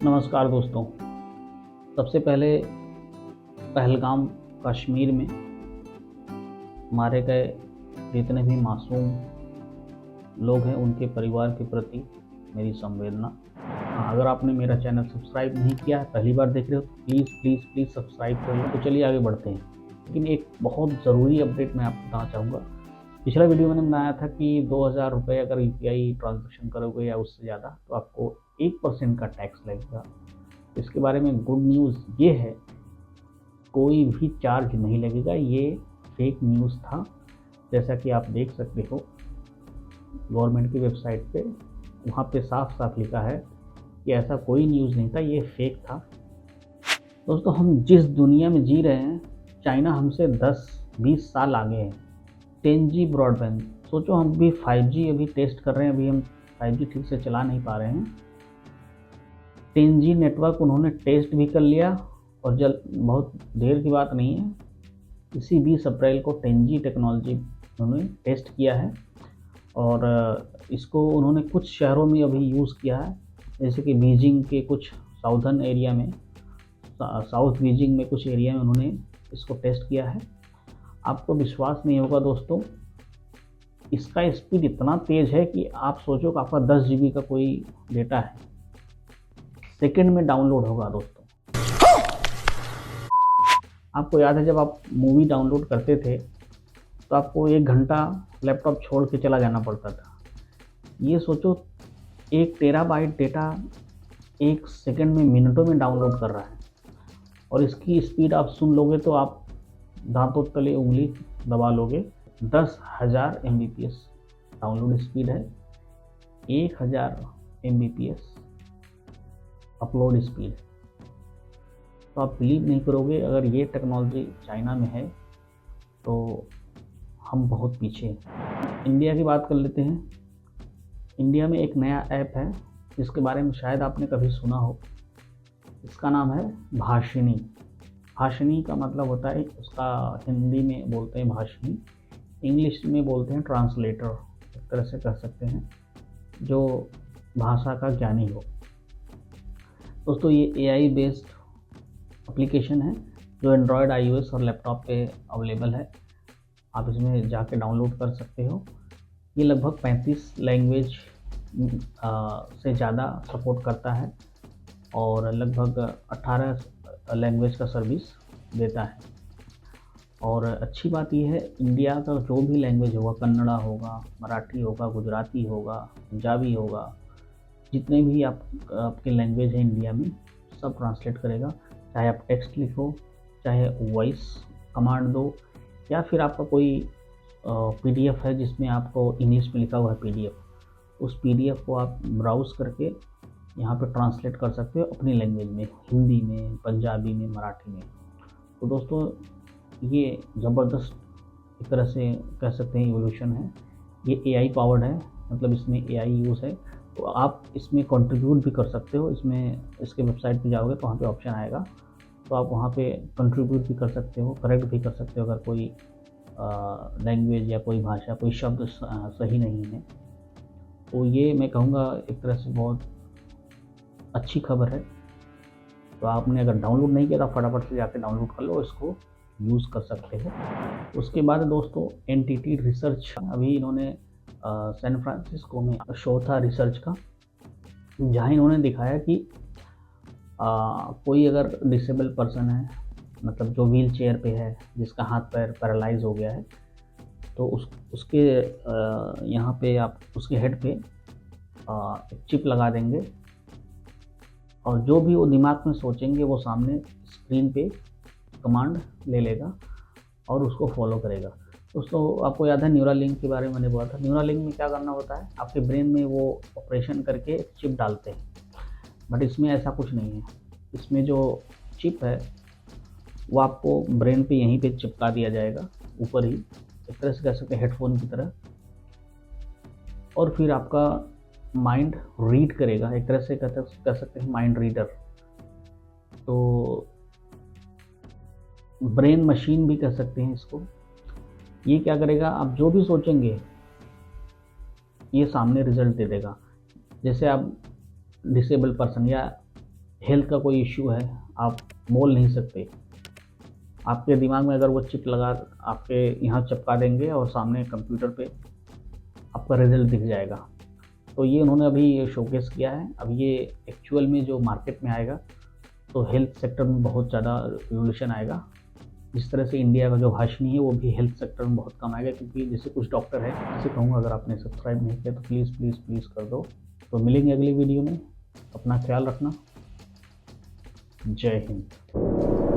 नमस्कार दोस्तों। सबसे पहले पहलगाम कश्मीर में मारे गए जितने भी मासूम लोग हैं उनके परिवार के प्रति मेरी संवेदना। अगर आपने मेरा चैनल सब्सक्राइब नहीं किया है, पहली बार देख रहे हो तो प्लीज़ प्लीज़ प्लीज़ सब्सक्राइब कर लो। तो चलिए आगे बढ़ते हैं। लेकिन एक बहुत ज़रूरी अपडेट मैं आपको बताना चाहूँगा। पिछला वीडियो मैंने बनाया था कि 2000 रुपये अगर यूपीआई ट्रांजेक्शन करोगे या उससे ज़्यादा तो आपको 1% का टैक्स लगेगा। इसके बारे में गुड न्यूज़ ये है, कोई भी चार्ज नहीं लगेगा। ये फेक न्यूज़ था। जैसा कि आप देख सकते हो गवर्नमेंट की वेबसाइट पे, वहाँ पे साफ साफ लिखा है कि ऐसा कोई न्यूज़ नहीं था, ये फेक था। दोस्तों, हम जिस दुनिया में जी रहे हैं, चाइना हमसे 10-20 साल आगे है। 10G ब्रॉडबैंड, सोचो हम भी 5G अभी टेस्ट कर रहे हैं। अभी हम 5G ठीक से चला नहीं पा रहे हैं। 10G नेटवर्क उन्होंने टेस्ट भी कर लिया और बहुत देर की बात नहीं है, इसी 20 अप्रैल को 10G टेक्नोलॉजी उन्होंने टेस्ट किया है। और इसको उन्होंने कुछ शहरों में अभी यूज़ किया है, जैसे कि बीजिंग के कुछ साउथर्न एरिया में, साउथ बीजिंग में कुछ एरिया में उन्होंने इसको टेस्ट किया है। आपको विश्वास नहीं होगा दोस्तों, इसका स्पीड इतना तेज़ है कि आप सोचो कि आपका 10 GB का कोई डेटा है, सेकंड में डाउनलोड होगा दोस्तों। आपको याद है जब आप मूवी डाउनलोड करते थे तो आपको 1 घंटा लैपटॉप छोड़ के चला जाना पड़ता था। ये सोचो 1 टेराबाइट डेटा 1 सेकंड में, मिनटों में डाउनलोड कर रहा है। और इसकी स्पीड आप सुन लोगे तो आप दांतों तले उंगली दबा लोगे। 10,000 Mbps डाउनलोड स्पीड है, 1000 Mbps अपलोड स्पीड। तो आप बिलीव नहीं करोगे, अगर ये टेक्नोलॉजी चाइना में है तो हम बहुत पीछे हैं। इंडिया की बात कर लेते हैं। इंडिया में एक नया ऐप है जिसके बारे में शायद आपने कभी सुना हो। इसका नाम है भाषिणी। भाषिणी का मतलब होता है, उसका हिंदी में बोलते हैं भाषिणी, इंग्लिश में बोलते हैं ट्रांसलेटर। एक तरह से कह सकते हैं जो भाषा का ज्ञानी हो। दोस्तों, ये AI बेस्ड एप्लीकेशन है जो एंड्रॉयड, iOS और लैपटॉप पे अवेलेबल है। आप इसमें जाके डाउनलोड कर सकते हो। ये लगभग 35 लैंग्वेज से ज़्यादा सपोर्ट करता है और लगभग 18 लैंग्वेज का सर्विस देता है। और अच्छी बात यह है, इंडिया का जो भी लैंग्वेज होगा, कन्नड़ा होगा, मराठी होगा, गुजराती होगा, पंजाबी होगा, जितने भी आपके लैंग्वेज है इंडिया में, सब ट्रांसलेट करेगा। चाहे आप टेक्स्ट लिखो, चाहे वॉइस कमांड दो, या फिर आपका कोई PDF है जिसमें आपको इंग्लिश में लिखा हुआ है PDF, उस PDF को आप ब्राउज़ करके यहाँ पे ट्रांसलेट कर सकते हो अपनी लैंग्वेज में, हिंदी में, पंजाबी में, मराठी में। तो दोस्तों, ये ज़बरदस्त एक तरह से कह सकते हैं इवोल्यूशन है। ये AI पावर्ड है, मतलब इसमें AI यूज़ है। तो आप इसमें कंट्रीब्यूट भी कर सकते हो। इसमें इसके वेबसाइट पे जाओगे तो वहाँ पे ऑप्शन आएगा, तो आप वहाँ पे कंट्रीब्यूट भी कर सकते हो, करेक्ट भी कर सकते हो अगर कोई लैंग्वेज या कोई भाषा, कोई शब्द सही नहीं है। तो ये मैं कहूँगा एक तरह से बहुत अच्छी खबर है। तो आपने अगर डाउनलोड नहीं किया तो फटाफट से जाके डाउनलोड कर लो, इसको यूज़ कर सकते हो। उसके बाद दोस्तों, NTT रिसर्च, अभी इन्होंने सैन फ्रांसिस्को में शो था रिसर्च का, जहाँ इन्होंने दिखाया कि कोई अगर डिसेबल पर्सन है, मतलब जो व्हील चेयर पे है, जिसका हाथ पैर पैरालाइज हो गया है, तो उसके यहाँ पे आप उसके हेड पे एक चिप लगा देंगे और जो भी वो दिमाग में सोचेंगे वो सामने स्क्रीन पे कमांड ले लेगा और उसको फॉलो करेगा। दोस्तों, आपको याद है न्यूरालिंक के बारे में मैंने बोला था। न्यूरालिंक में क्या करना होता है, आपके ब्रेन में वो ऑपरेशन करके चिप डालते हैं, बट इसमें ऐसा कुछ नहीं है। इसमें जो चिप है वो आपको ब्रेन पे यहीं पे चिपका दिया जाएगा, ऊपर ही, एक तरह से कह सकते हैं हेडफोन की तरह। और फिर आपका माइंड रीड करेगा, एक तरह से कह सकते हैं माइंड रीडर। तो ब्रेन मशीन भी कह सकते हैं इसको। ये क्या करेगा, आप जो भी सोचेंगे ये सामने रिजल्ट दे देगा। जैसे आप डिसेबल पर्सन या हेल्थ का कोई इश्यू है, आप बोल नहीं सकते, आपके दिमाग में अगर वो चिप लगा आपके यहाँ चिपका देंगे और सामने कंप्यूटर पे आपका रिजल्ट दिख जाएगा। तो ये उन्होंने अभी शोकेस किया है। अब ये एक्चुअल में जो मार्केट में आएगा तो हेल्थ सेक्टर में बहुत ज़्यादा रिवोल्यूशन आएगा। जिस तरह से इंडिया का जो हाशमी है वो भी हेल्थ सेक्टर में बहुत कम आएगा, क्योंकि जैसे कुछ डॉक्टर है, जैसे कहूँगा अगर आपने सब्सक्राइब नहीं किया तो प्लीज़ प्लीज़ प्लीज़ कर दो। तो मिलेंगे अगली वीडियो में, अपना ख्याल रखना, जय हिंद।